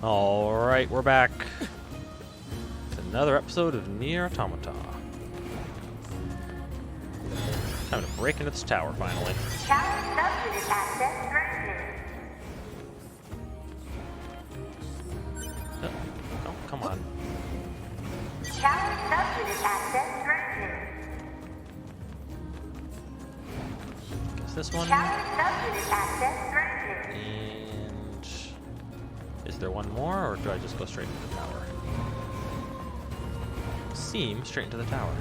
Alright, we're back. It's another episode of Nier Automata. Time to break into this tower, finally. Tower subunit access granted. Oh, come on. Tower subunit access granted. Is this one? Tower subunit access granted. And... is there one more, or do I just go straight into the tower? Seem straight into the tower.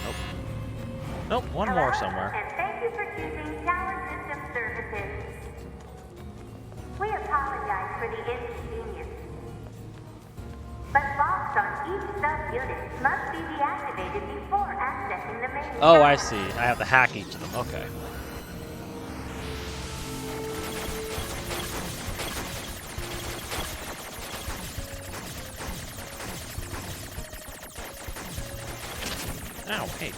Nope. Nope, one more Hello, somewhere. And thank you for choosing Tower System Services. We apologize for the inconvenience. But locks on each subunit must be deactivated before accessing the main Oh, tower. I see. I have to hack each of them. Okay. Ow, hey.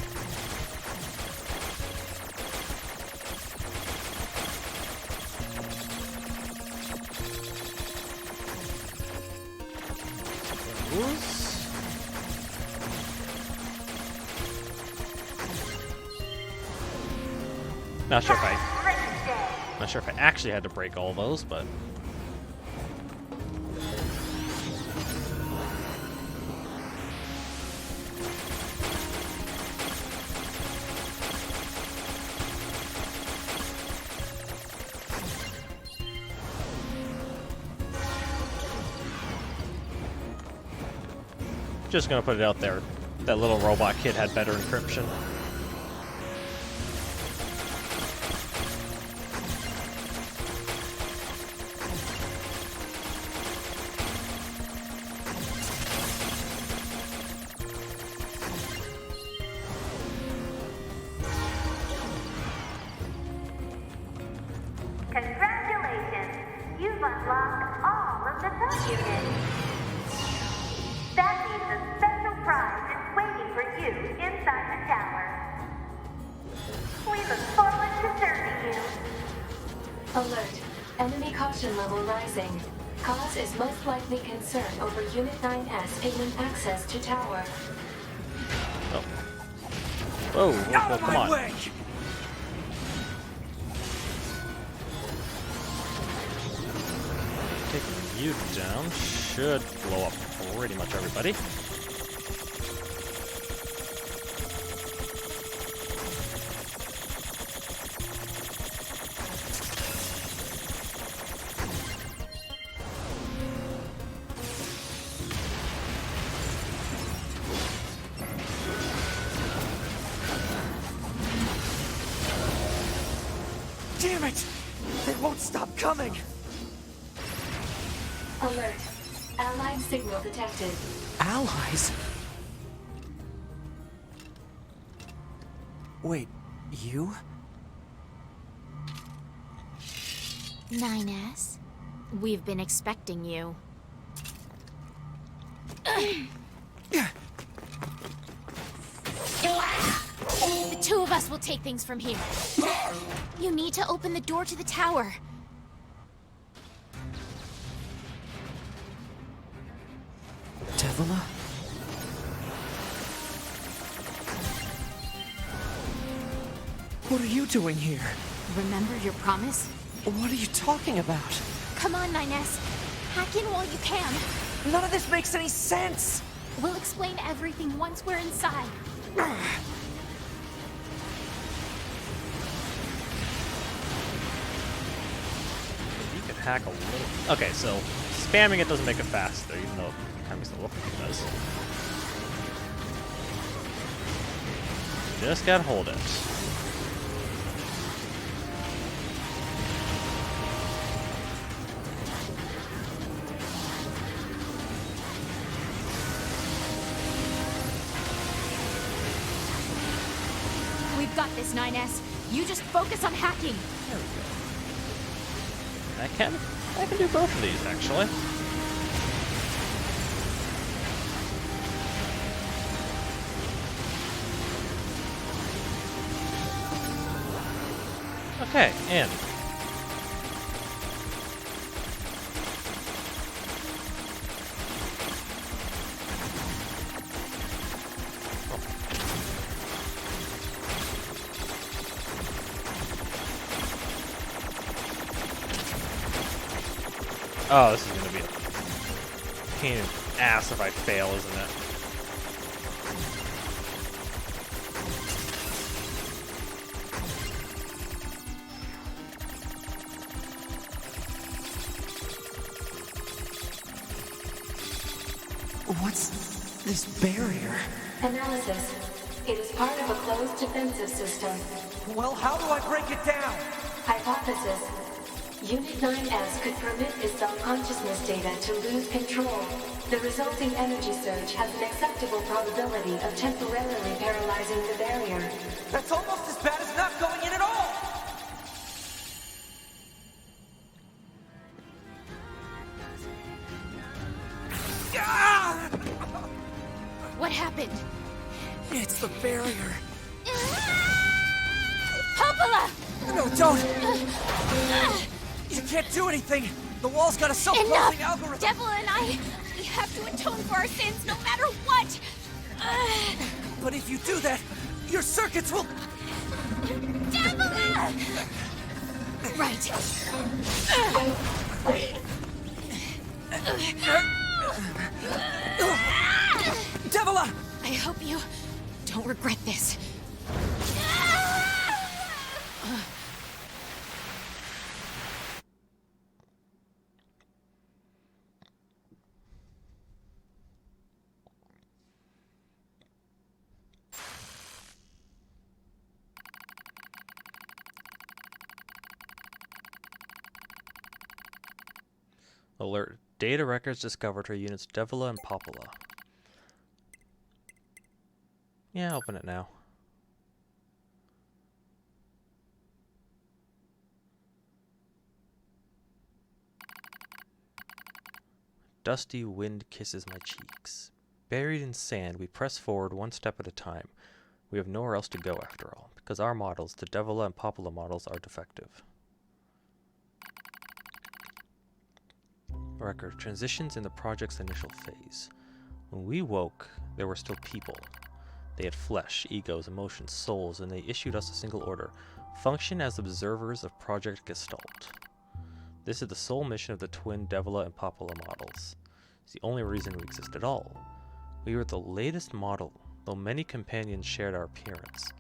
Those. Not sure if I actually had to break all those, but just gonna put it out there. That little robot kid had better encryption. Congratulations! You've unlocked all of the subunits. That means a special prize is waiting for you inside the tower. We look forward to serving you. Alert. Enemy caution level rising. Cause is most likely concern over Unit 9S gaining access to tower. Oh. Whoa, whoa, come on. Way. Taking you down should blow up pretty much everybody. Damn it! They won't stop coming! Alert. Allied signal detected. Allies? Wait, you? 9S, we've been expecting you. The two of us will take things from here. You need to open the door to the tower. Devila? What are you doing here? Remember your promise? What are you talking about? Come on, 9S. Hack in while you can. None of this makes any sense! We'll explain everything once we're inside. You could hack a little. Okay, so spamming it doesn't make it faster, even though it kind of makes it look like it does. Just gotta hold it. We've got this, 9S. You just focus on hacking. There we go. I can do both of these, actually. Okay, in. Oh, this is gonna be a pain in the ass if I fail, isn't it? What's this barrier? Analysis. It is part of a closed defensive system. Well, how do I break it down? Hypothesis. Unit 9S could permit its self-consciousness data to lose control. The resulting energy surge has an acceptable probability of temporarily paralyzing the barrier. That's almost as bad as not going in at all! Ah! What happened? It's the barrier. Popola! No, don't! You can't do anything! The wall's got a self-closing Enough! algorithm! Devil and I, we have to atone for our sins no matter what! But if you do that, your circuits will... Devil! Right. Devila! I hope you don't regret this. Alert. Data records discovered for units Devila and Popola. Yeah, open it now. Dusty wind kisses my cheeks. Buried in sand, we press forward one step at a time. We have nowhere else to go after all, because our models, the Devila and Popola models, are defective. Record. Transitions in the project's initial phase. When we woke, there were still people. They had flesh, egos, emotions, souls, and they issued us a single order. Function as observers of Project Gestalt. This is the sole mission of the twin Devila and Popola models. It's the only reason we exist at all. We were the latest model, though many companions shared our appearance.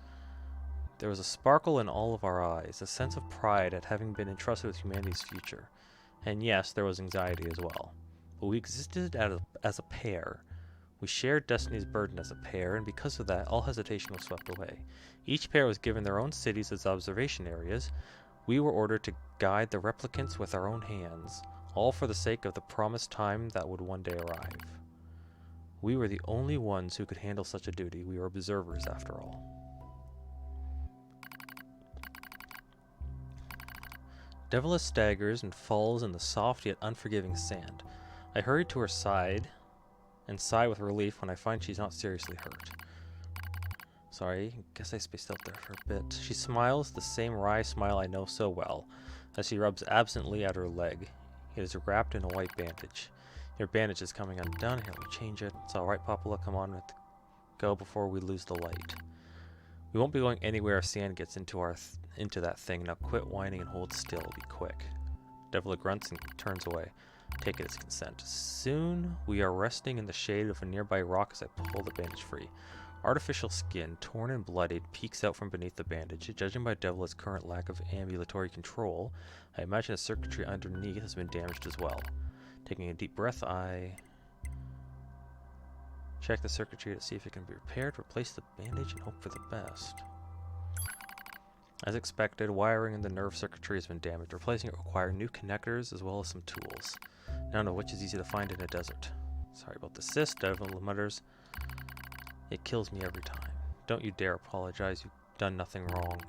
There was a sparkle in all of our eyes, a sense of pride at having been entrusted with humanity's future. And yes, there was anxiety as well. But we existed as a pair. We shared destiny's burden as a pair, and because of that, all hesitation was swept away. Each pair was given their own cities as observation areas. We were ordered to guide the replicants with our own hands, all for the sake of the promised time that would one day arrive. We were the only ones who could handle such a duty. We were observers, after all. Devila staggers and falls in the soft yet unforgiving sand. I hurry to her side and sigh with relief when I find she's not seriously hurt. Sorry, I guess I spaced out there for a bit. She smiles, the same wry smile I know so well, as she rubs absently at her leg. It is wrapped in a white bandage. Your bandage is coming undone. Here, let me change it. It's alright, Popola, come on, go before we lose the light. We won't be going anywhere if sand gets into that thing. Now quit whining and hold still. Be quick. Devila grunts and turns away. Take it as consent. Soon we are resting in the shade of a nearby rock as I pull the bandage free. Artificial skin, torn and bloodied, peeks out from beneath the bandage. Judging by Devila's current lack of ambulatory control, I imagine the circuitry underneath has been damaged as well. Taking a deep breath, I check the circuitry to see if it can be repaired, replace the bandage, and hope for the best. As expected, wiring in the nerve circuitry has been damaged. Replacing it requires new connectors as well as some tools. None of which is easy to find in a desert. Sorry about the cyst, Devila mutters. It kills me every time. Don't you dare apologize, you've done nothing wrong.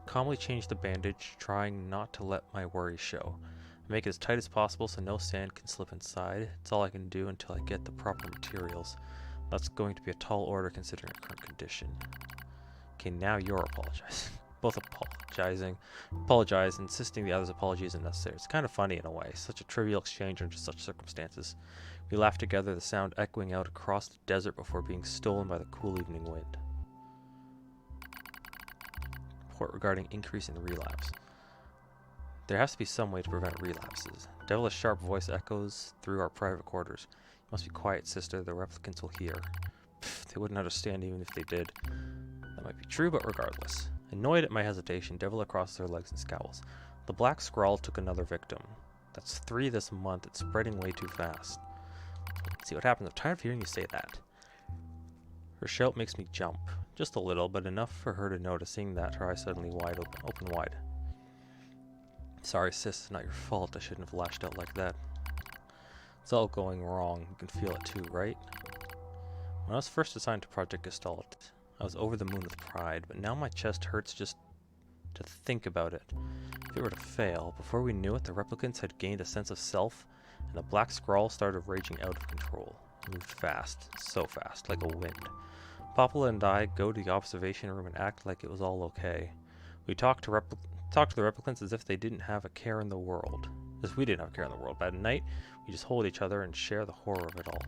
Calmly change the bandage, trying not to let my worries show. Make it as tight as possible so no sand can slip inside. It's all I can do until I get the proper materials. That's going to be a tall order considering our current condition. Okay, now you're apologizing. Both apologize, insisting the other's apology isn't necessary. It's kind of funny in a way, such a trivial exchange under such circumstances. We laugh together, the sound echoing out across the desert before being stolen by the cool evening wind. Report regarding increase in relapse. There has to be some way to prevent relapses. Devilish sharp voice echoes through our private quarters. You must be quiet, sister. The replicants will hear. Pfft, they wouldn't understand even if they did. That might be true, but regardless. Annoyed at my hesitation, Devil crosses her legs and scowls. The black scrawl took another victim. That's 3 this month. It's spreading way too fast. Let's see what happens. I'm tired of hearing you say that. Her shout makes me jump. Just a little, but enough for her to notice, seeing that her eyes suddenly open wide. Sorry, sis, it's not your fault. I shouldn't have lashed out like that. It's all going wrong. You can feel it too, right? When I was first assigned to Project Gestalt, I was over the moon with pride, but now my chest hurts just to think about it. If it were to fail, before we knew it, the replicants had gained a sense of self, and the black scrawl started raging out of control. It moved fast, so fast, like a wind. Popula and I go to the observation room and act like it was all okay. We talk to the replicants as if they didn't have a care in the world. As we didn't have a care in the world, but at night, we just hold each other and share the horror of it all.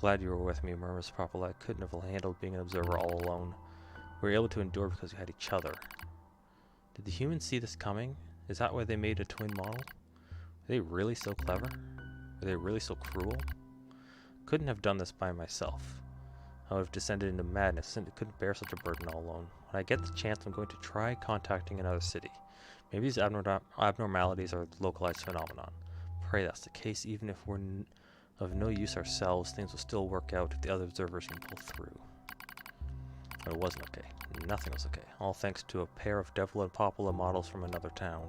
Glad you were with me, murmurs Popula. I couldn't have handled being an observer all alone. We were able to endure because we had each other. Did the humans see this coming? Is that why they made a twin model? Were they really so clever? Were they really so cruel? Couldn't have done this by myself. I would have descended into madness and couldn't bear such a burden all alone. When I get the chance, I'm going to try contacting another city. Maybe these abnormalities are a localized phenomenon. Pray that's the case. Even if we're of no use ourselves, things will still work out if the other observers can pull through. But it wasn't okay. Nothing was okay. All thanks to a pair of Devil and Popula models from another town.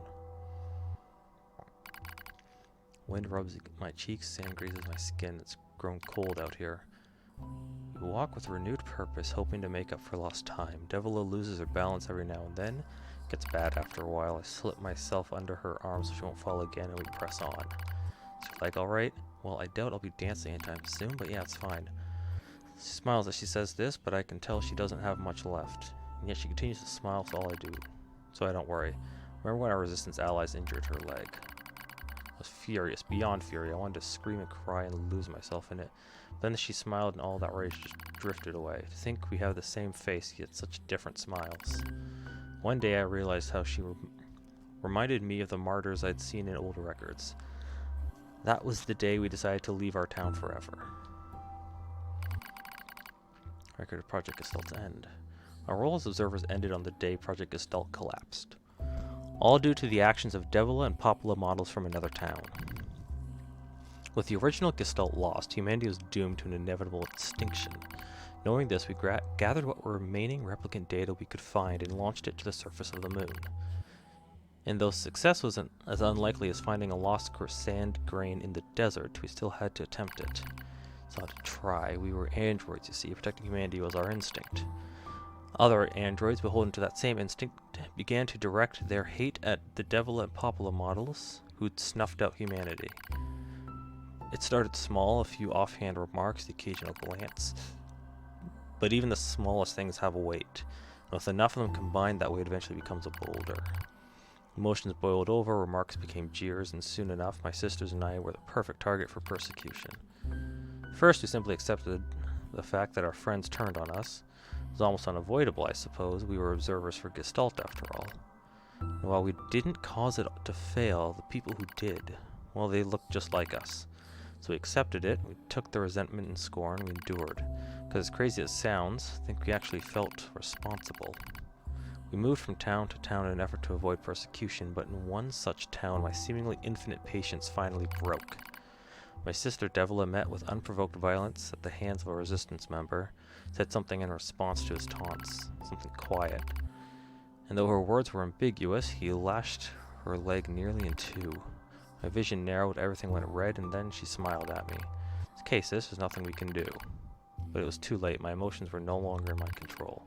Wind rubs my cheeks, sand grazes my skin. It's grown cold out here. We walk with renewed purpose, hoping to make up for lost time. Devila loses her balance every now and then. It gets bad after a while. I slip myself under her arm so she won't fall again, and we press on. Is your leg alright? Well, I doubt I'll be dancing anytime soon, but yeah, it's fine. She smiles as she says this, but I can tell she doesn't have much left. And yet she continues to smile, so all I do. So I don't worry. Remember when our resistance allies injured her leg? I was furious, beyond fury. I wanted to scream and cry and lose myself in it. Then she smiled and all that rage just drifted away. To think we have the same face, yet such different smiles. One day I realized how she reminded me of the martyrs I'd seen in old records. That was the day we decided to leave our town forever. Record of Project Gestalt's end. Our role as observers ended on the day Project Gestalt collapsed. All due to the actions of Devila and Popula models from another town. With the original Gestalt lost, humanity was doomed to an inevitable extinction. Knowing this, we gathered what remaining replicant data we could find and launched it to the surface of the moon. And though success was as unlikely as finding a lost sand grain in the desert, we still had to attempt it. It's not to try. We were androids, you see. Protecting humanity was our instinct. Other androids, beholden to that same instinct, began to direct their hate at the Devil and Popula models who'd snuffed out humanity. It started small, a few offhand remarks, the occasional glance. But even the smallest things have a weight. And with enough of them combined, that weight eventually becomes a boulder. Emotions boiled over, remarks became jeers, and soon enough, my sisters and I were the perfect target for persecution. First, we simply accepted the fact that our friends turned on us. It was almost unavoidable, I suppose. We were observers for Gestalt, after all. And while we didn't cause it to fail, the people who did, well, they looked just like us. So we accepted it, we took the resentment and scorn, we endured. Because as crazy as it sounds, I think we actually felt responsible. We moved from town to town in an effort to avoid persecution, but in one such town my seemingly infinite patience finally broke. My sister Devila met with unprovoked violence at the hands of a resistance member, said something in response to his taunts, something quiet. And though her words were ambiguous, he lashed her leg nearly in two. My vision narrowed, everything went red, and then she smiled at me. It's okay, sis, there's nothing we can do. But it was too late. My emotions were no longer in my control.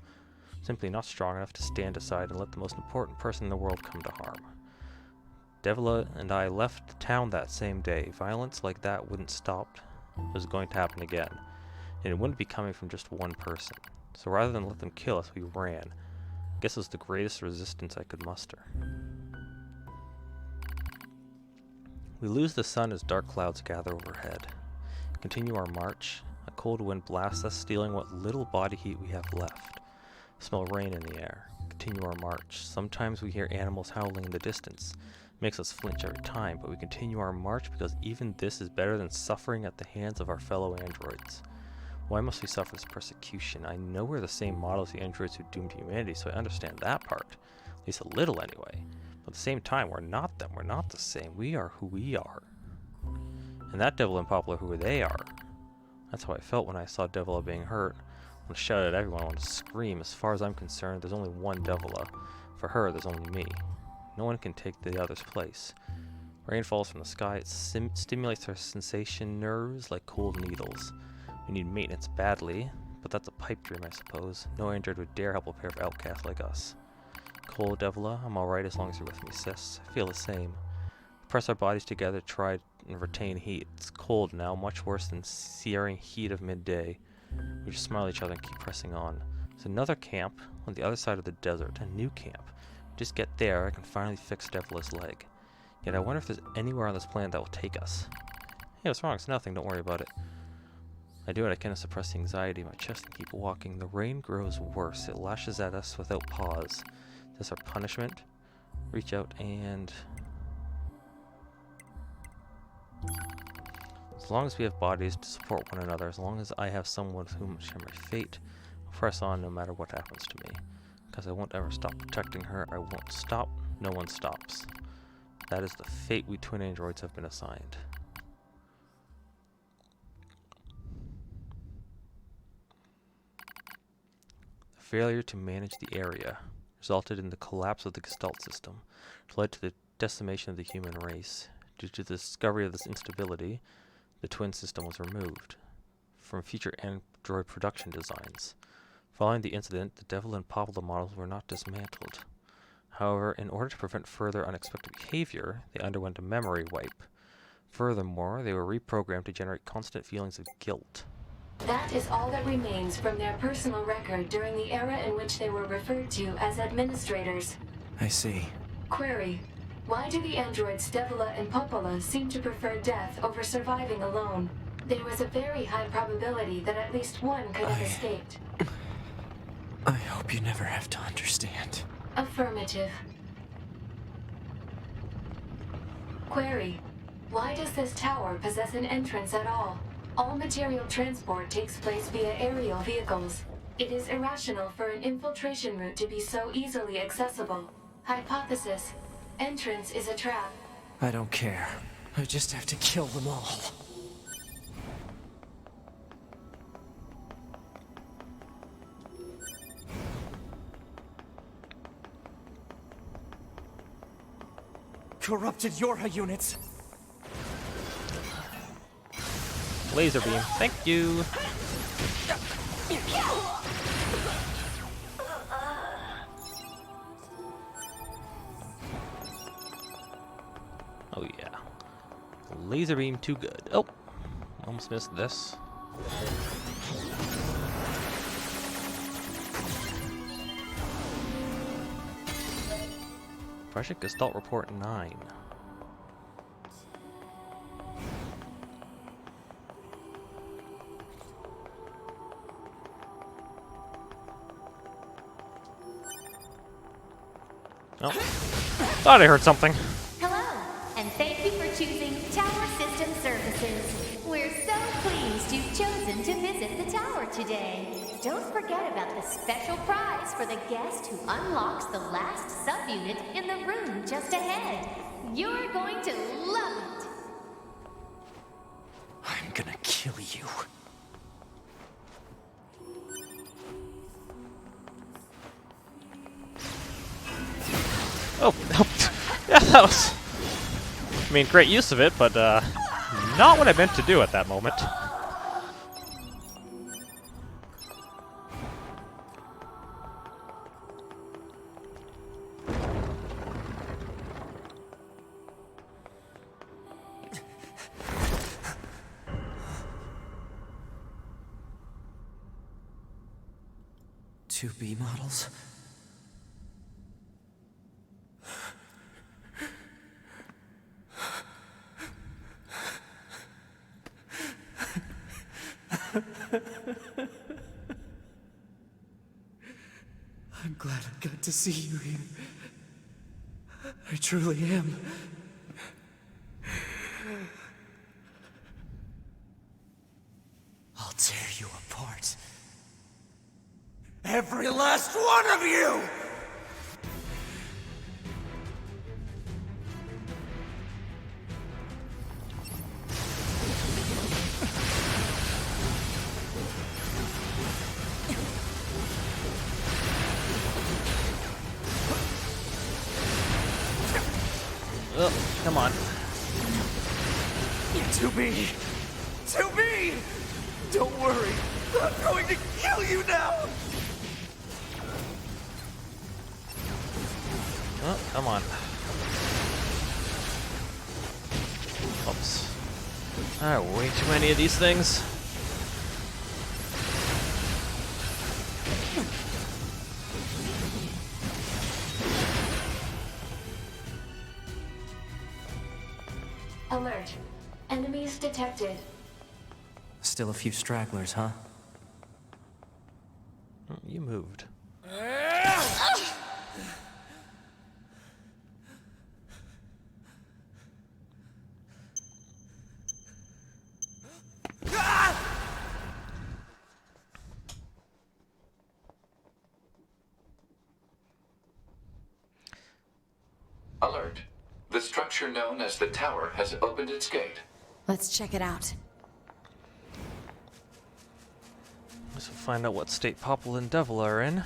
Simply not strong enough to stand aside and let the most important person in the world come to harm. Devila and I left town that same day. Violence like that wouldn't stop. It was going to happen again. And it wouldn't be coming from just one person. So rather than let them kill us, we ran. I guess it was the greatest resistance I could muster. We lose the sun as dark clouds gather overhead. Continue our march. A cold wind blasts us, stealing what little body heat we have left. Smell rain in the air. continue our march. Sometimes we hear animals howling in the distance. It makes us flinch every time, but we continue our march because even this is better than suffering at the hands of our fellow androids. Why must we suffer this persecution? I know we're the same model as the androids who doomed humanity, so I understand that part. At least a little anyway. But at the same time, we're not them. We're not the same. We are who we are. And that Devil and Poplar who they are. That's how I felt when I saw Devila being hurt. I want to shout at everyone. I want to scream. As far as I'm concerned, there's only one Devila. For her, there's only me. No one can take the other's place. Rain falls from the sky. It stimulates our sensation nerves like cold needles. We need maintenance badly, but that's a pipe dream, I suppose. No android would dare help a pair of outcasts like us. Cold, Devila, I'm alright as long as you're with me, sis. I feel the same. Press our bodies together, try and retain heat. It's cold now, much worse than searing heat of midday. We just smile at each other and keep pressing on. There's another camp on the other side of the desert, a new camp. Just get there, I can finally fix Devila's leg. Yet I wonder if there's anywhere on this planet that will take us. Hey, what's wrong? It's nothing, don't worry about it. I do what I can to suppress the anxiety in my chest and keep walking. The rain grows worse. It lashes at us without pause. Is this our punishment? Reach out and... As long as we have bodies to support one another, as long as I have someone with whom to share my fate, I'll press on no matter what happens to me. Because I won't ever stop protecting her. I won't stop. No one stops. That is the fate we twin androids have been assigned. The failure to manage the area resulted in the collapse of the Gestalt system, which led to the decimation of the human race. Due to the discovery of this instability, the twin system was removed from future android production designs. Following the incident, the Devil and Poplar models were not dismantled. However, in order to prevent further unexpected behavior, they underwent a memory wipe. Furthermore, they were reprogrammed to generate constant feelings of guilt. That is all that remains from their personal record during the era in which they were referred to as administrators. I see. Query: why do the androids Devila and Popola seem to prefer death over surviving alone? There was a very high probability that at least one could have escaped. I hope you never have to understand. Affirmative. Query: why does this tower possess an entrance at all? All material transport takes place via aerial vehicles. It is irrational for an infiltration route to be so easily accessible. Hypothesis: entrance is a trap. I don't care. I just have to kill them all. Corrupted Yorha units! Laser beam, thank you! Oh yeah. Laser beam too good. Oh! Almost missed this. Project Gestalt Report 9. Oh. Thought I heard something. Hello, and thank you for choosing Tower System Services. We're so pleased you've chosen to visit the tower today. Don't forget about the special prize for the guest who unlocks the last subunit in the room just ahead. You're going to love it. I'm gonna kill you. Oh, yeah, that was... I mean, great use of it, but, not what I meant to do at that moment. Two B models? I'm glad I got to see you here. I truly am. I'll tear you apart. Every last one of you! Oh, come on. To me! To me! Don't worry, I'm going to kill you now! Oh, come on. Oops. Alright, way too many of these things. Alert. Enemies detected. Still a few stragglers, huh? You moved. Alert. The structure known as the tower has opened its gate. Let's check it out. Let's find out what state Popple and Devil are in.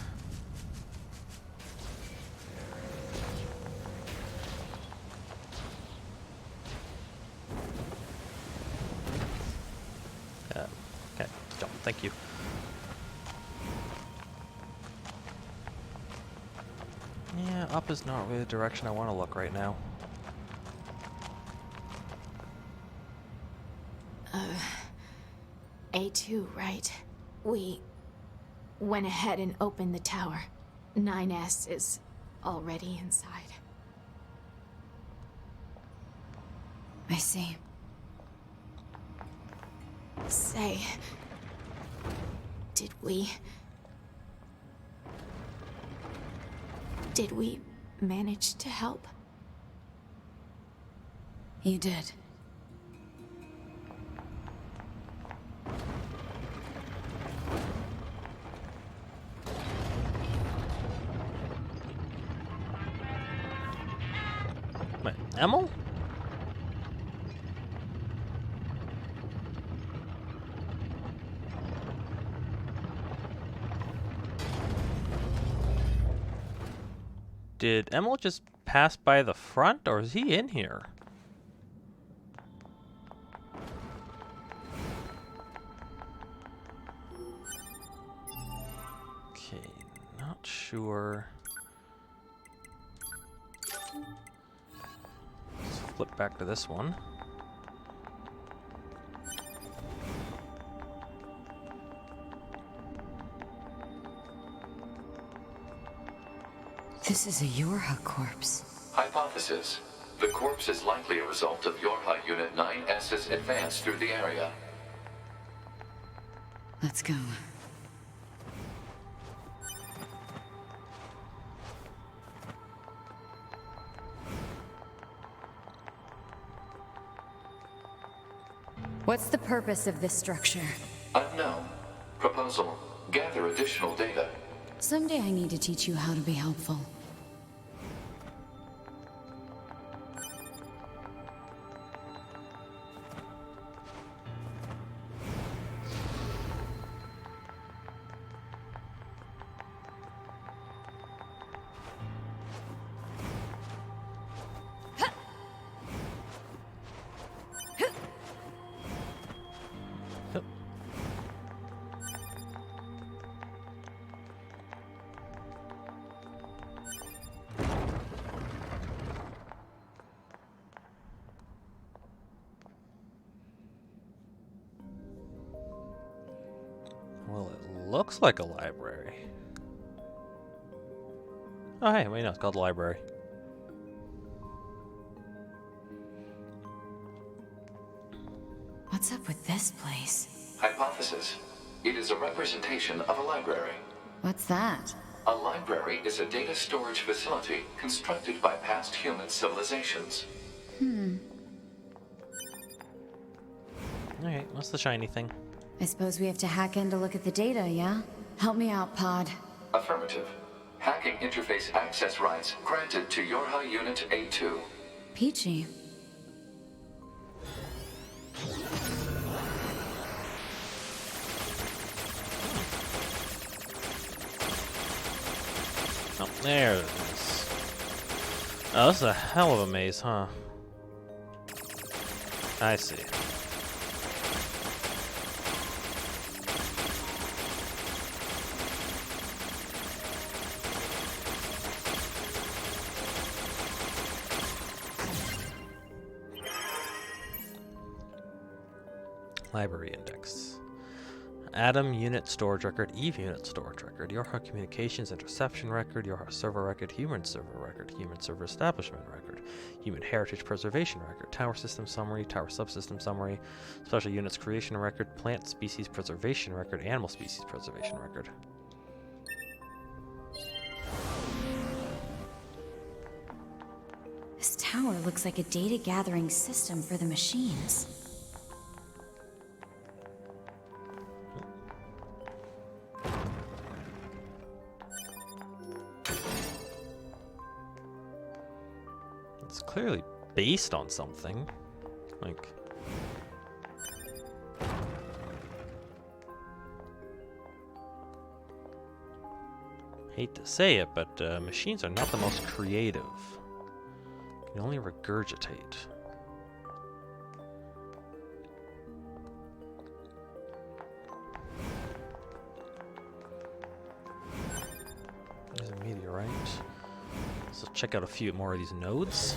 Okay, jump, thank you. Yeah, up is not really the direction I want to look right now. A2, right? We went ahead and opened the tower. 9S is already inside. I see. Say, did we manage to help? You did. Wait, Emil? Did Emil just pass by the front, or is he in here? Okay, not sure. Let's flip back to this one. This is a Yorha corpse. Hypothesis. The corpse is likely a result of Yorha Unit 9S's advance through the area. Let's go. What's the purpose of this structure? Unknown. Proposal. Gather additional data. Someday I need to teach you how to be helpful. Yep. Well, it looks like a library. Oh, hey, wait, no, it's called the library. What's up with this place? Hypothesis. It is a representation of a library. What's that? A library is a data storage facility constructed by past human civilizations. Alright, what's the shiny thing? I suppose we have to hack in to look at the data, yeah? Help me out, Pod. Affirmative. Hacking interface access rights granted to Yorha Unit A2. Peachy. Oh, there it is. Oh, this is a hell of a maze, huh? I see. Library index. Atom unit storage record, Eve unit storage record, Yorha communications interception record, Yorha server record, human server establishment record, human heritage preservation record, tower system summary, tower subsystem summary, special units creation record, plant species preservation record, animal species preservation record. This tower looks like a data gathering system for the machines. It's clearly based on something. Like, hate to say it, but machines are not the most creative. Can only regurgitate. There's a meteorite. So check out a few more of these nodes.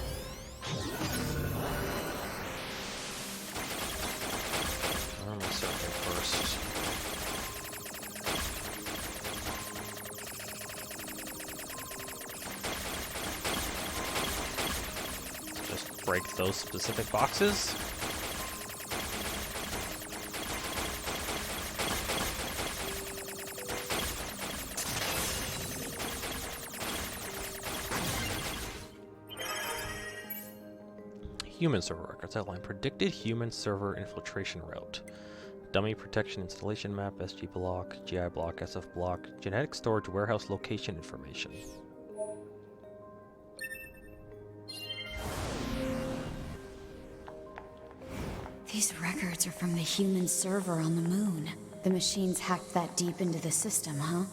I'm gonna start there first. Just break those specific boxes. Human server records outline predicted human server infiltration route. Dummy protection installation map, SG block, GI block, SF block, genetic storage warehouse location information. These records are from the human server on the moon. The machines hacked that deep into the system, huh?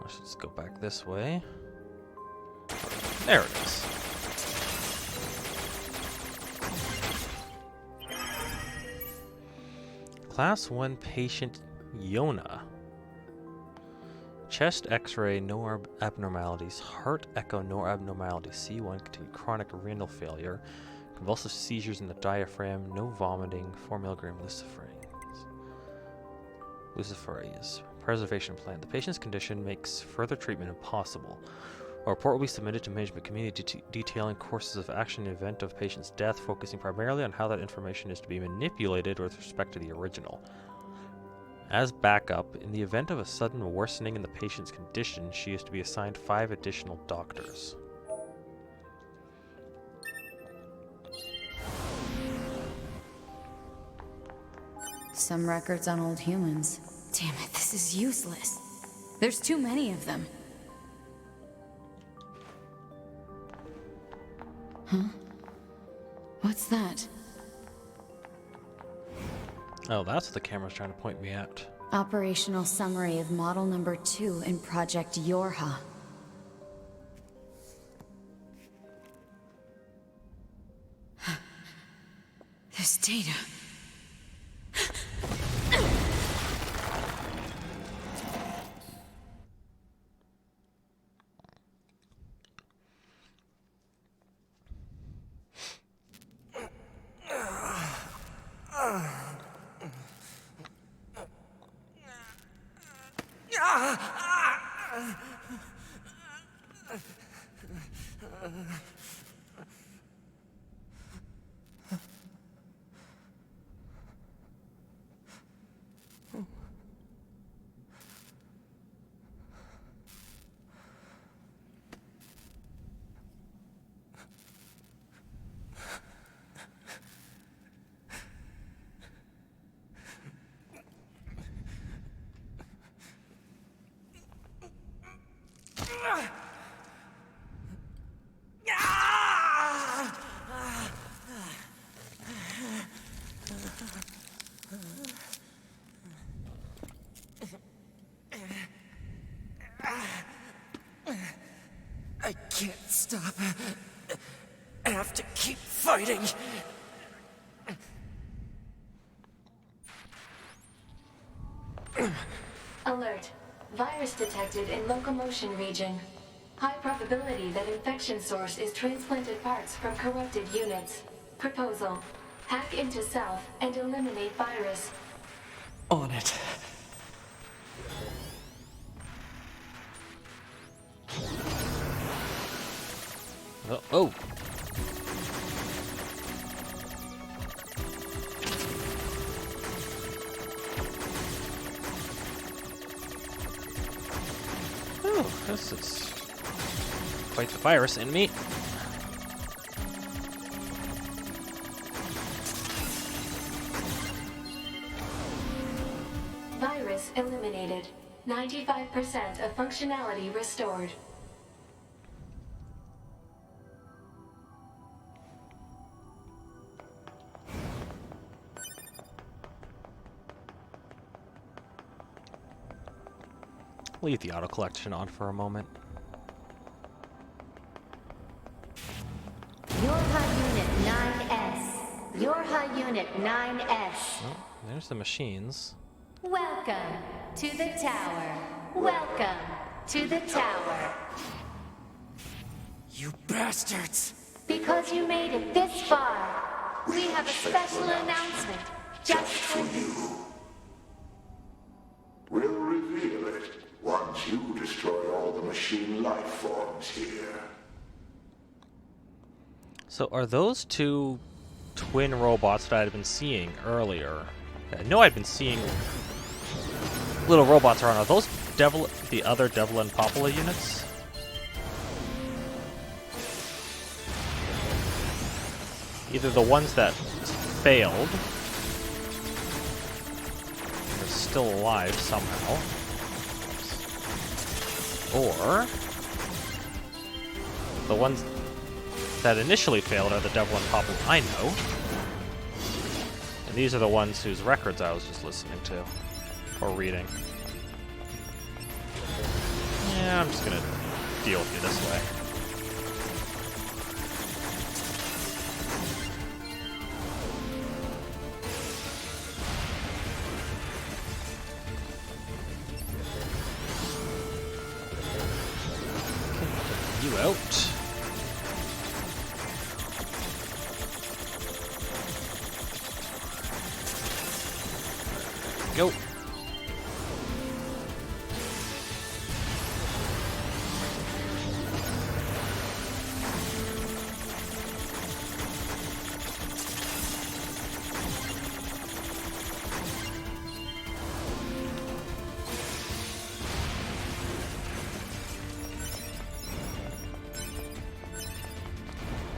Let's just go back this way. There it is. Class 1 patient Yona. Chest x-ray, no abnormalities. Heart echo, no abnormalities. C1, continued chronic renal failure. Convulsive seizures in the diaphragm, no vomiting. 4 milligram luciferias. Preservation plan. The patient's condition makes further treatment impossible. A report will be submitted to management committee detailing courses of action in the event of patient's death, focusing primarily on how that information is to be manipulated with respect to the original. As backup, in the event of a sudden worsening in the patient's condition, she is to be assigned 5 additional doctors. Some records on old humans. Damn it, this is useless. There's too many of them. Huh? What's that? Oh, that's what the camera's trying to point me at. Operational summary of model number 2 in Project Yorha. This data. I can't stop. I have to keep fighting. Alert. Virus detected in locomotion region. High probability that infection source is transplanted parts from corrupted units. Proposal. Hack into South and eliminate virus. On it. Oh. Oh, this is quite the virus in me. Virus eliminated. 95% of functionality restored. Leave the auto collection on for a moment. Yorha Unit 9S. Yorha Unit 9S. Oh, there's the machines. Welcome to the tower. Welcome to the tower. You bastards! Because you made it this far, we have a special announcement just for you. We'll reveal it once you destroy all the machine life forms here. So are those two twin robots that I'd been seeing earlier? I know I'd been seeing little robots around. Are those the other Devil and Popula units? Either the ones that failed, are still alive somehow, or the ones that initially failed are the Devil and Popula I know. And these are the ones whose records I was just listening to. Or reading. Yeah, I'm just gonna deal with you this way. Okay, you out. Go.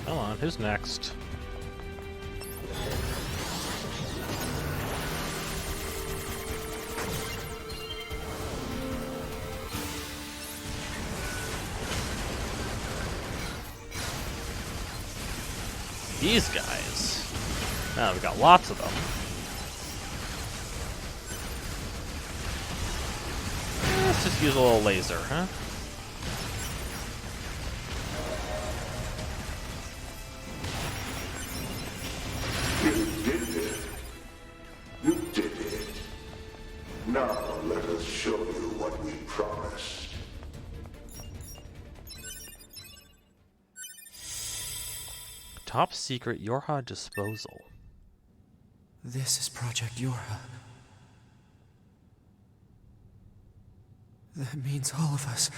Come on, who's next? These guys. Now we've got lots of them. Let's just use a little laser, huh? You did it. You did it. Now let us show you what we promised. Top secret Yorha disposal. This is Project Yorha. That means all of us.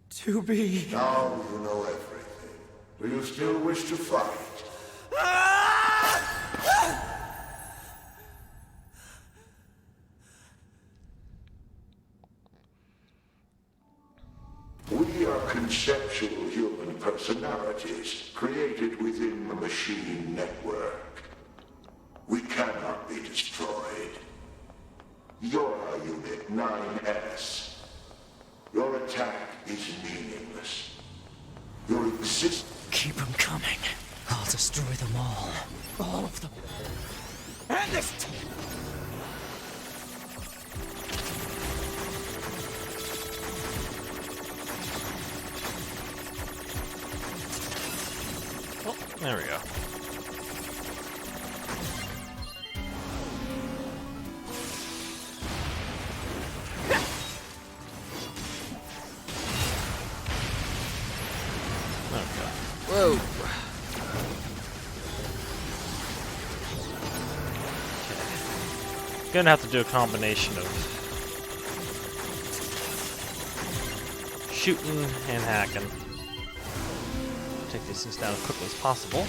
To be... Now you know everything. Do you still wish to fight? We are conceptual human personalities created within the machine network. We cannot be destroyed. You're Unit 9S. Your And this. Oh, there we go. Whoa. Okay. Gonna have to do a combination of shooting and hacking. Take these things down as quickly as possible.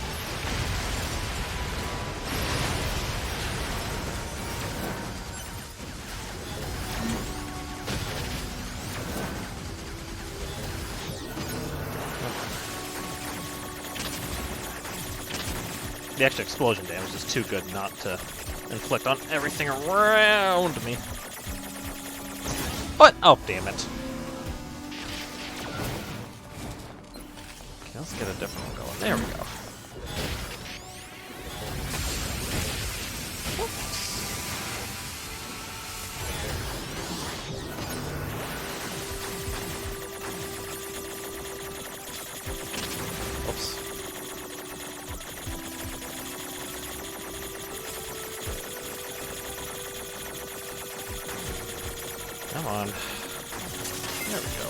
The extra explosion damage is too good not to inflict on everything around me. What? Oh, damn it. Okay, let's get a different one going. There we go. Oops. Come on. There we go.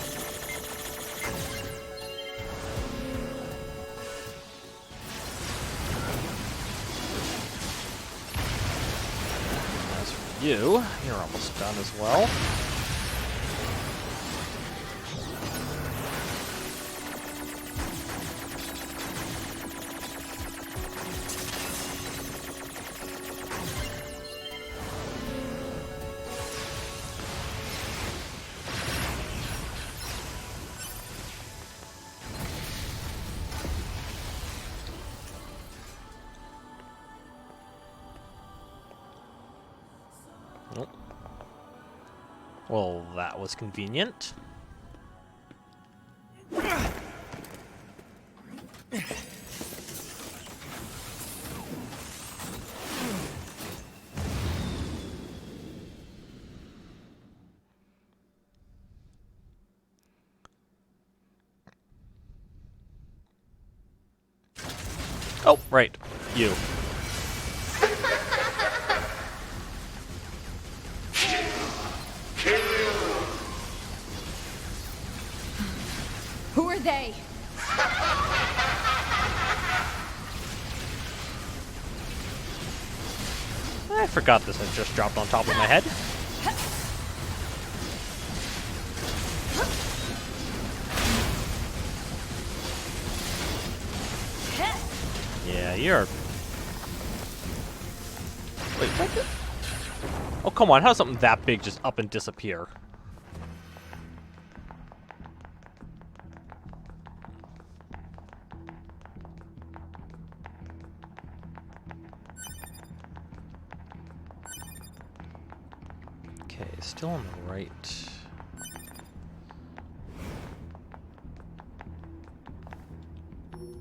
As for you, you're almost done as well. Nope. Well, that was convenient. Oh, right. You. Who are they? I forgot this had just dropped on top of my head. Yeah, you're... Wait, what the... Oh, come on, how does something that big just up and disappear? Okay, still on the right.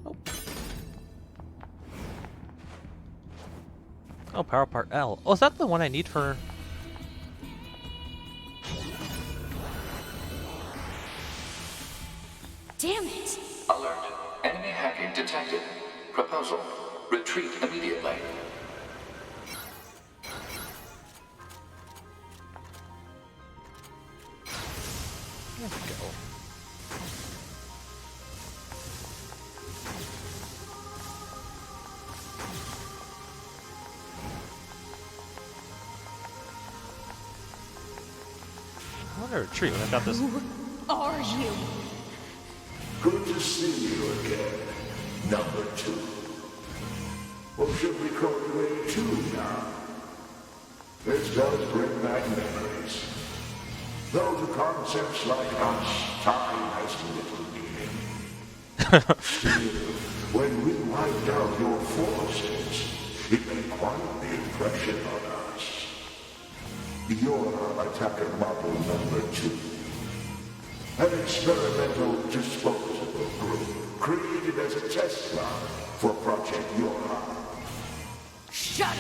Oh. Oh, power part L. Oh, is that the one I need for... Damn it! Alert. Enemy hacking detected. Proposal. Retreat immediately. There we go. I want to retreat when I've got this. Who are you? Good to see you again, number 2. Or should we call you A2 now? This does bring back memories. Though to concepts like us, time has little meaning. Still, when we wiped out your forces, it made quite the impression on us. You're our attacker model number 2. An experimental disposable group created as a test run for Project Yorha. Shut up!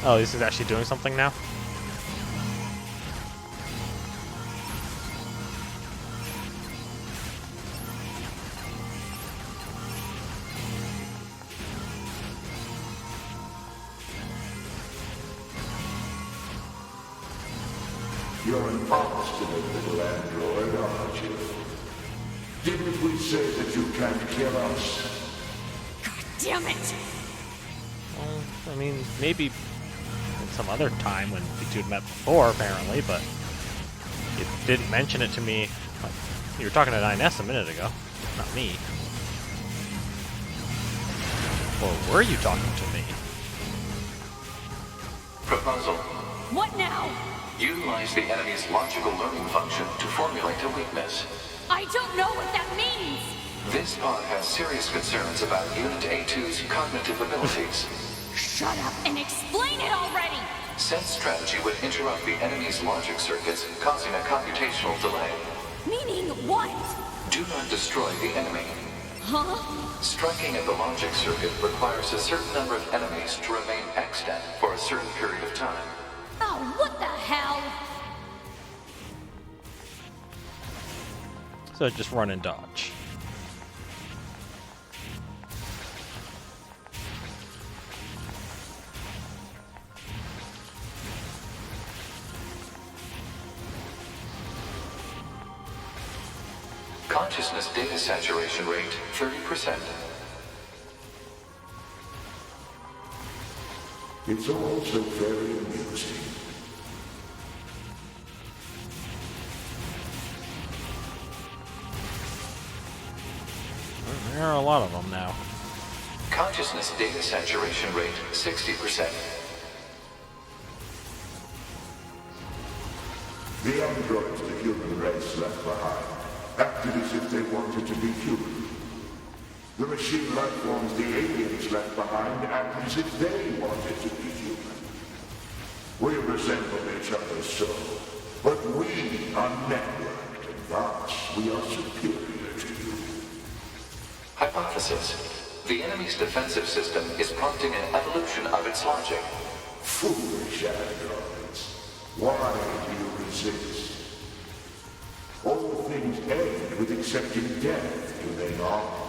Oh, this is actually doing something now? You're an obstinate little android, aren't you? Didn't we say that you can't kill us? God damn it! Well, I mean, maybe in some other time when you two had met before, apparently, but you didn't mention it to me. Like, you were talking to 9S a minute ago, not me. Or were you talking to me? Proposal. What now? Utilize the enemy's logical learning function to formulate a weakness. I don't know what that means! This pod has serious concerns about Unit A2's cognitive abilities. Shut up and explain it already! Said strategy would interrupt the enemy's logic circuits, causing a computational delay. Meaning what? Do not destroy the enemy. Huh? Striking at the logic circuit requires a certain number of enemies to remain extant for a certain period of time. Oh, what the hell? So just run and dodge. Consciousness data saturation rate 30%. It's also very amusing. There are a lot of them now. Consciousness data saturation rate 60%. The androids the human race left behind acted as if they wanted to be human. The machine life forms the aliens left behind acted as if they wanted to be human. We resemble each other so, but we are networked, and thus we are superior to you. Hypothesis. The enemy's defensive system is prompting an evolution of its logic. Foolish androids. Why do you resist? All things end with accepting death, do they not?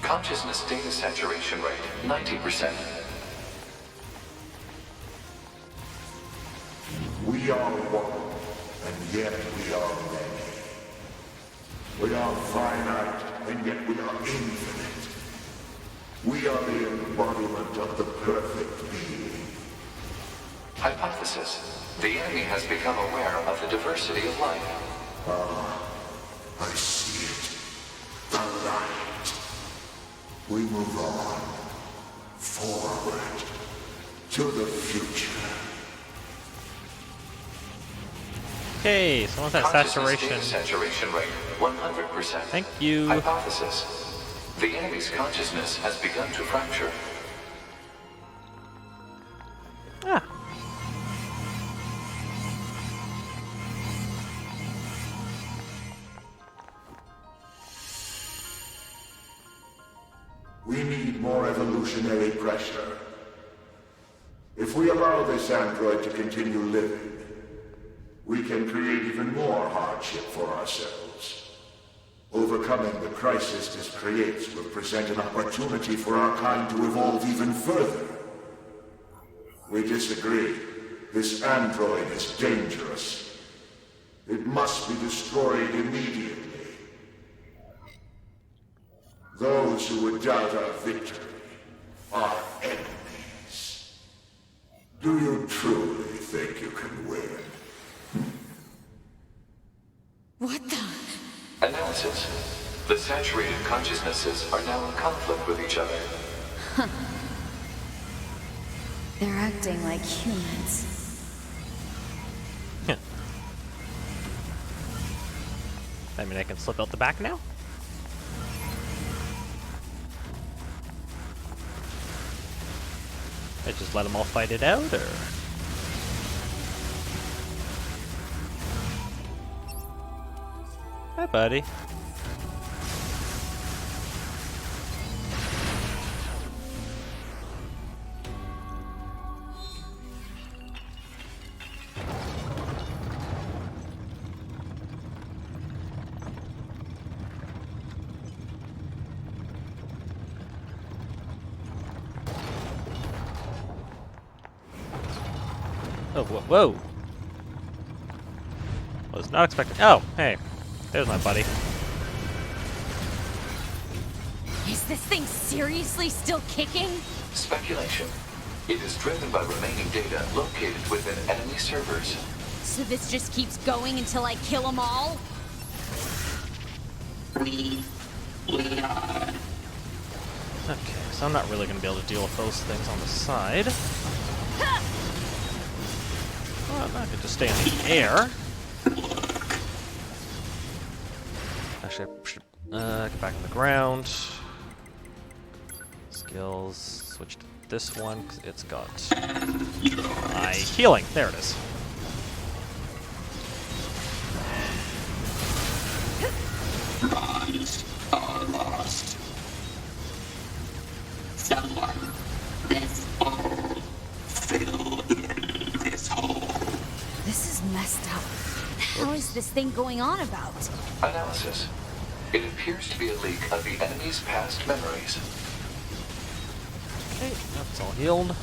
Consciousness data saturation rate 90%. We are one, and yet we are many. We are finite, and yet we are infinite. We are the embodiment of the perfect being. Hypothesis. The enemy has become aware of the diversity of life. I see it. The light. We move on. Forward. To the future. Okay, so what's that saturation? Data saturation rate 100%. Thank you. Hypothesis. The enemy's consciousness has begun to fracture. Ah. We need more evolutionary pressure. If we allow this android to continue living, we can create even more hardship for ourselves. Overcoming the crisis this creates will present an opportunity for our kind to evolve even further. We disagree. This android is dangerous. It must be destroyed immediately. Those who would doubt our victory are enemies. Do you truly think you can win? What the? Analysis. The saturated consciousnesses are now in conflict with each other. Huh. They're acting like humans. I mean, I can slip out the back now? I just let them all fight it out, or? Hi, buddy. Oh, whoa. Was not expecting. Oh, hey. There's my buddy. Is this thing seriously still kicking? Speculation. It is driven by remaining data located within enemy servers. So this just keeps going until I kill them all? We are. Okay, so I'm not really going to be able to deal with those things on the side. Well, I'm not going to stay in the air. Actually, I should get back on the ground. Skills. Switch to this one because it's got healing. There it is. Bonds are lost. Someone, this hole, fill in this hole. This is messed up. What the hell is this thing going on about? Analysis. It appears to be a leak of the enemy's past memories. Okay, that's all healed.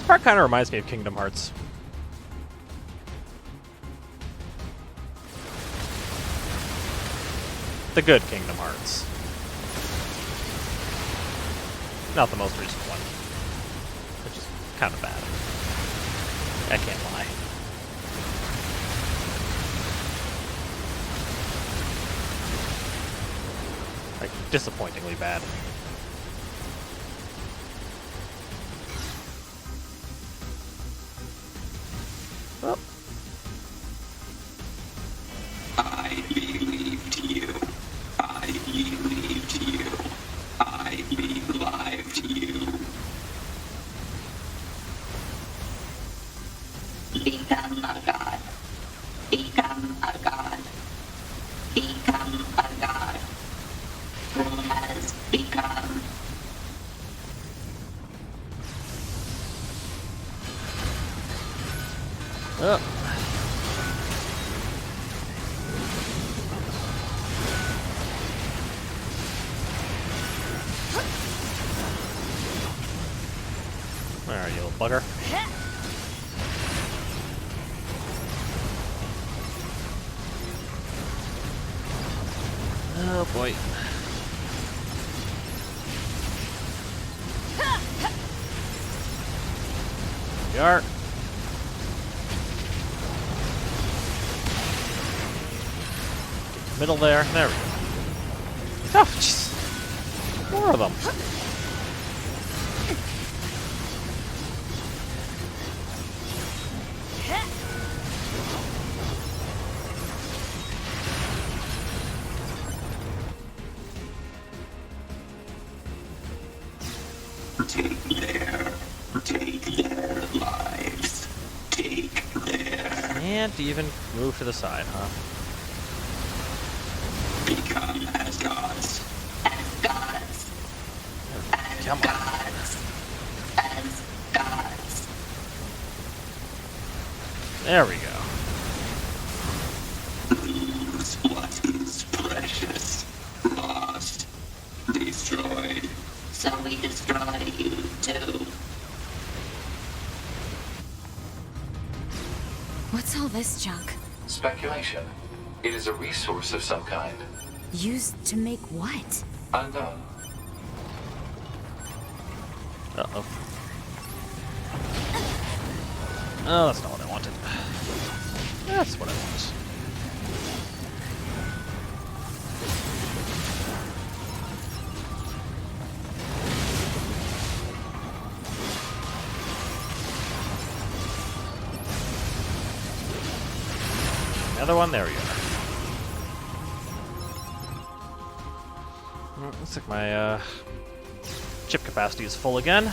Part kind of reminds me of Kingdom Hearts. The good Kingdom Hearts. Not the most recent one. Which is kind of bad. I can't lie. Like, disappointingly bad. Oh. I believed you. I believed you. I believed you. Become a god. Become a god. Become a god. Who has become? Oh. Where are you, little bugger? Oh boy. You are. Middle there. There we go. Oh, jeez. More of them. Take their lives. Take their. Can't even move to the side, huh? Become as gods. As gods. As Come on. gods. As gods. There we go. Lose what is precious. Lost. Destroyed. So we destroy you too. What's all this junk? Speculation. It is a resource of some kind. Used to make what? Unknown. Uh-oh. Oh, that's not what I wanted. That's what I want. Another one. There we go. Looks like my chip capacity is full again.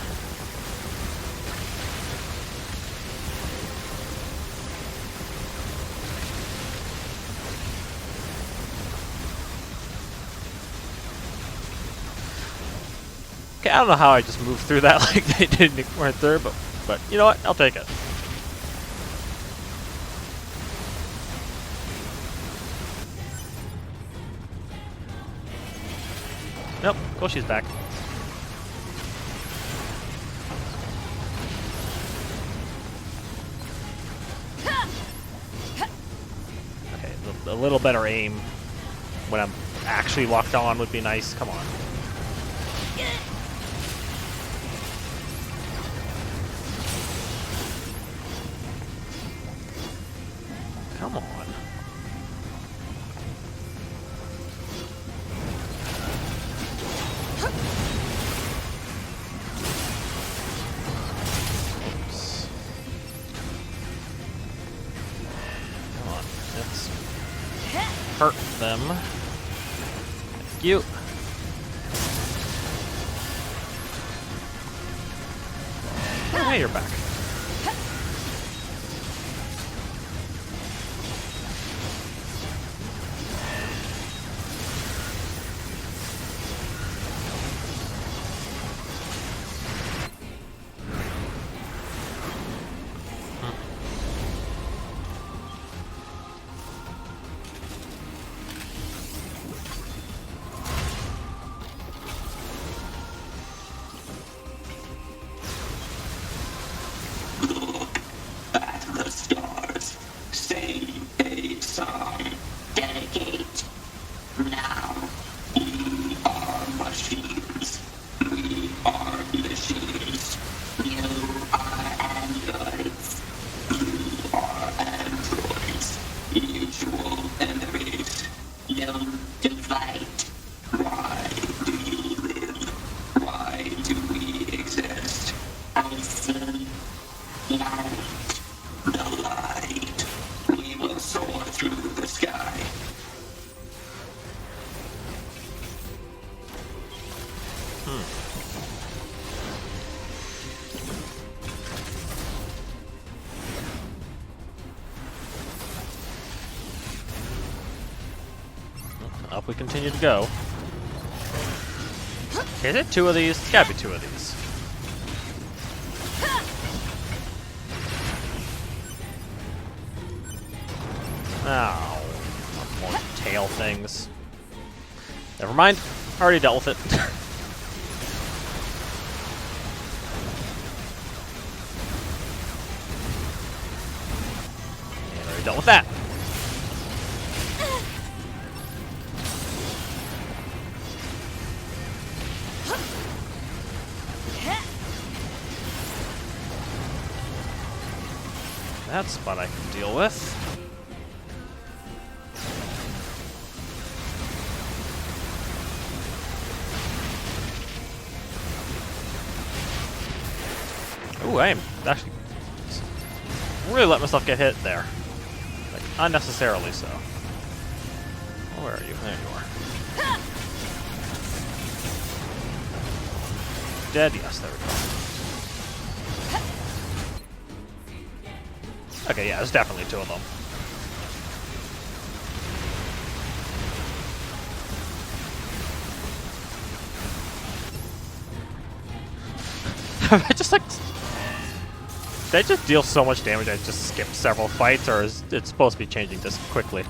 Okay, I don't know how I just moved through that like they weren't there, but you know what? I'll take it. Nope, cool, she's back. Okay, a little better aim when I'm actually locked on would be nice. Come on. Come on. Oops. Come on, let's hurt them. Thank you. Oh, hey, you're back. At the stars, sing a song, dedicate. Now, we are machines. We are machines. You are androids. You are androids. Mutual enemies. Known to fight. Why do you live? Why do we exist? I see light. The light. We will soar through the sky. Up we continue to go. Okay, is it two of these? It's gotta be two of these. Oh, more tail things. Never mind. Already dealt with it. And already dealt with that. That spot I can deal with. Ooh, I am actually really let myself get hit there. Like, unnecessarily so. Oh, where are you? There you are. Dead? Yes, there we go. Okay, yeah, there's definitely two of them. I just like... Did I just deal so much damage I just skipped several fights, or is it supposed to be changing this quickly?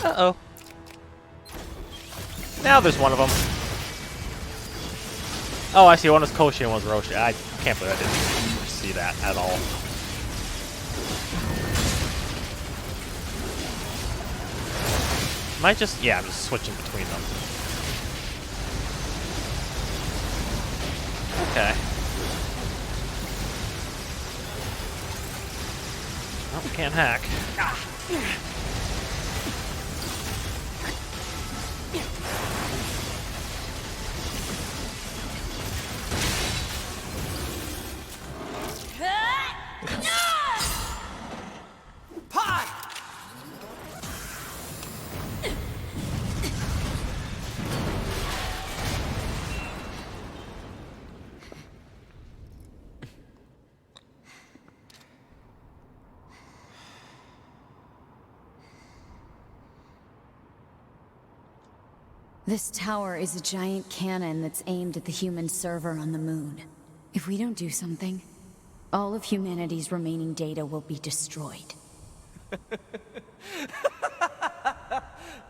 Uh-oh. Now there's one of them. Oh, I see. One was Koshi and one was Roshi. I can't believe I didn't see that at all. Might just, yeah, I'm just switching between them. Okay. Well, we can't hack. This tower is a giant cannon that's aimed at the human server on the moon. If we don't do something, all of humanity's remaining data will be destroyed.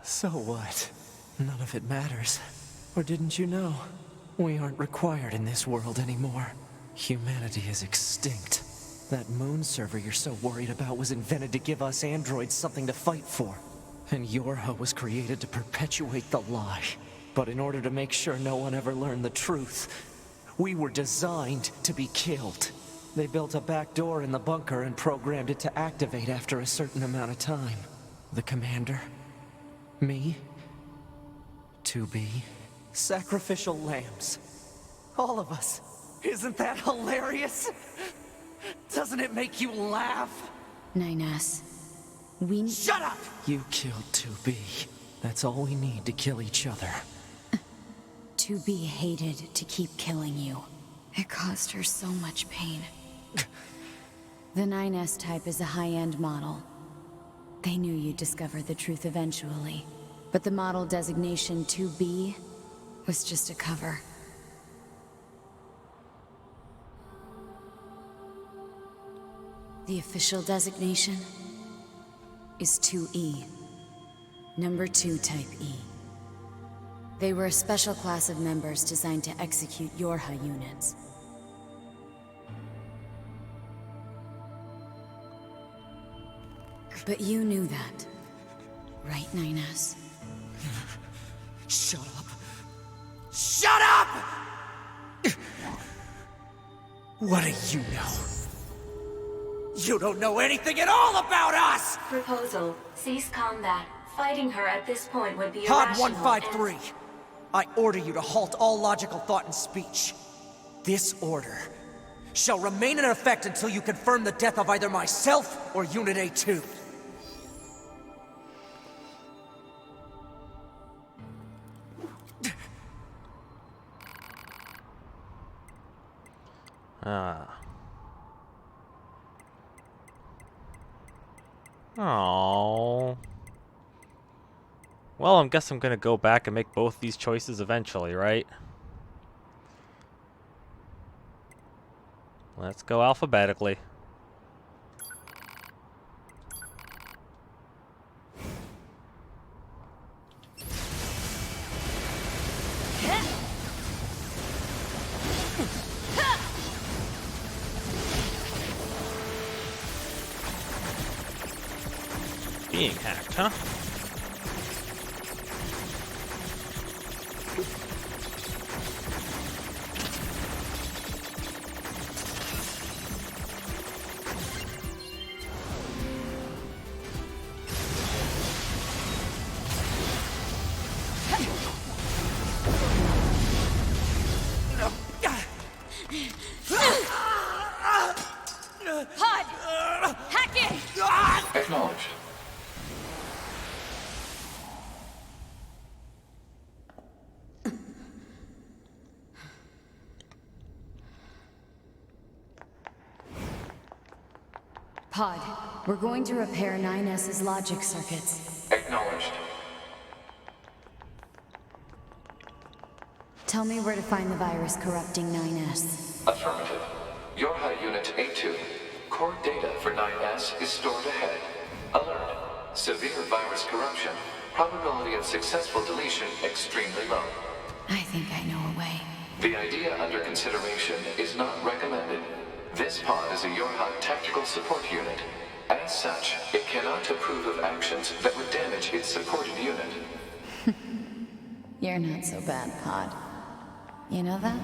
So what? None of it matters. Or didn't you know? We aren't required in this world anymore. Humanity is extinct. That moon server you're so worried about was invented to give us androids something to fight for. And Yorha was created to perpetuate the lie. But in order to make sure no one ever learned the truth, we were designed to be killed. They built a back door in the bunker and programmed it to activate after a certain amount of time. The commander, me, 2B, sacrificial lambs. All of us. Isn't that hilarious? Doesn't it make you laugh? 9S. We... Shut up! You killed 2B. That's all we need to kill each other. 2B hated to keep killing you. It caused her so much pain. The 9S type is a high-end model. They knew you'd discover the truth eventually. But the model designation 2B was just a cover. The official designation is 2E. Number 2 Type E. They were a special class of members designed to execute Yorha units. But you knew that, right, 9S? Shut up. Shut up! What do you know? You don't know anything at all about us! Proposal. Cease combat. Fighting her at this point would be Pod irrational. 153. I order you to halt all logical thought and speech. This order shall remain in effect until you confirm the death of either myself or Unit A2. Oh. Well, I guess I'm gonna go back and make both these choices eventually, right? Let's go alphabetically. Being hacked, huh? Pod! Hack in! Acknowledged. Pod, we're going to repair 9S's logic circuits. Acknowledged. Tell me where to find the virus corrupting 9S. Affirmative. Yorha Unit A2. Core data for 9S is stored ahead. Alert. Severe virus corruption. probability of successful deletion extremely low. I think I know a way. The idea under consideration is not recommended. This pod is a Yorha tactical support unit. As such, it cannot approve of actions that would damage its supported unit. You're not so bad, Pod. You know that?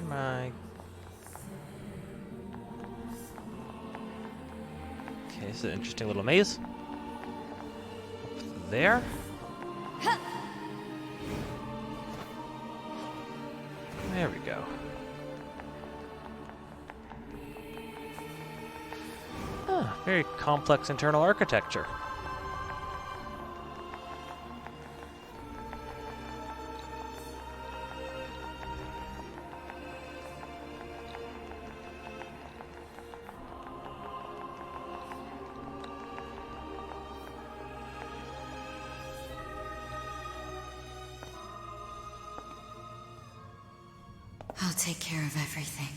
My. Okay, this is an interesting little maze. Up there. There we go. Ah, very complex internal architecture. I'll take care of everything.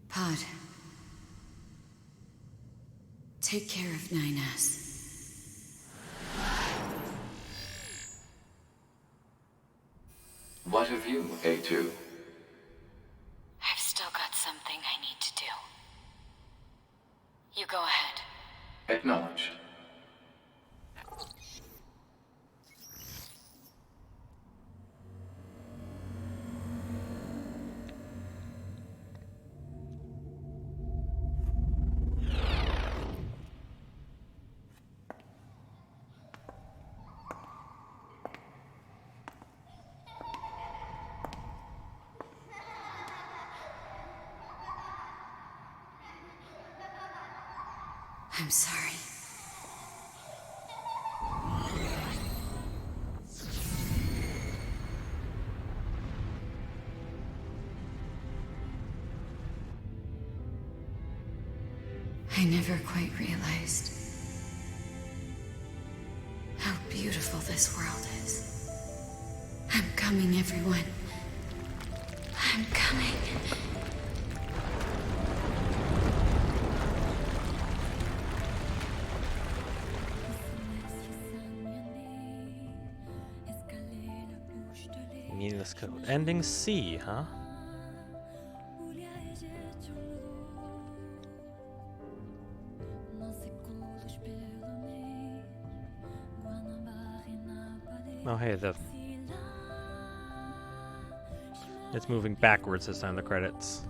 Pod. Take care of 9S. What of you, A2? I've still got something I need to do. You go ahead. Acknowledged. I'm sorry. I never quite realized how beautiful this world is. I'm coming, everyone. I'm coming. Meaningless code. Ending C, huh? Oh, hey, it's moving backwards this time, the credits.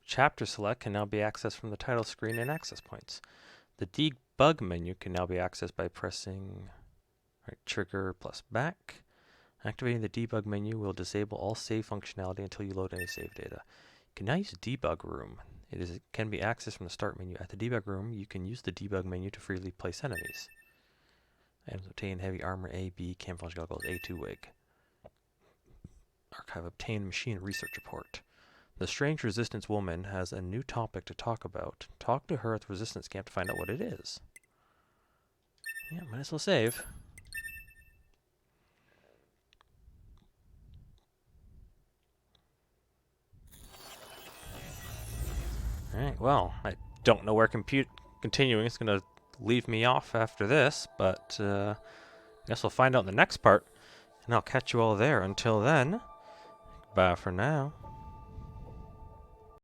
Chapter select can now be accessed from the title screen and access points. The debug menu can now be accessed by pressing trigger plus back. Activating the debug menu will disable all save functionality until you load any save data. You can now use debug room. It can be accessed from the start menu. At the debug room, you can use the debug menu to freely place enemies. Items obtain heavy armor A, B, camouflage goggles, A2 wig. Archive obtain machine research report. The strange resistance woman has a new topic to talk about. Talk to her at the resistance camp to find out what it is. Yeah, might as well save. Alright, well, I don't know where continuing is going to leave me off after this, but I guess we'll find out in the next part, and I'll catch you all there. Until then, bye for now.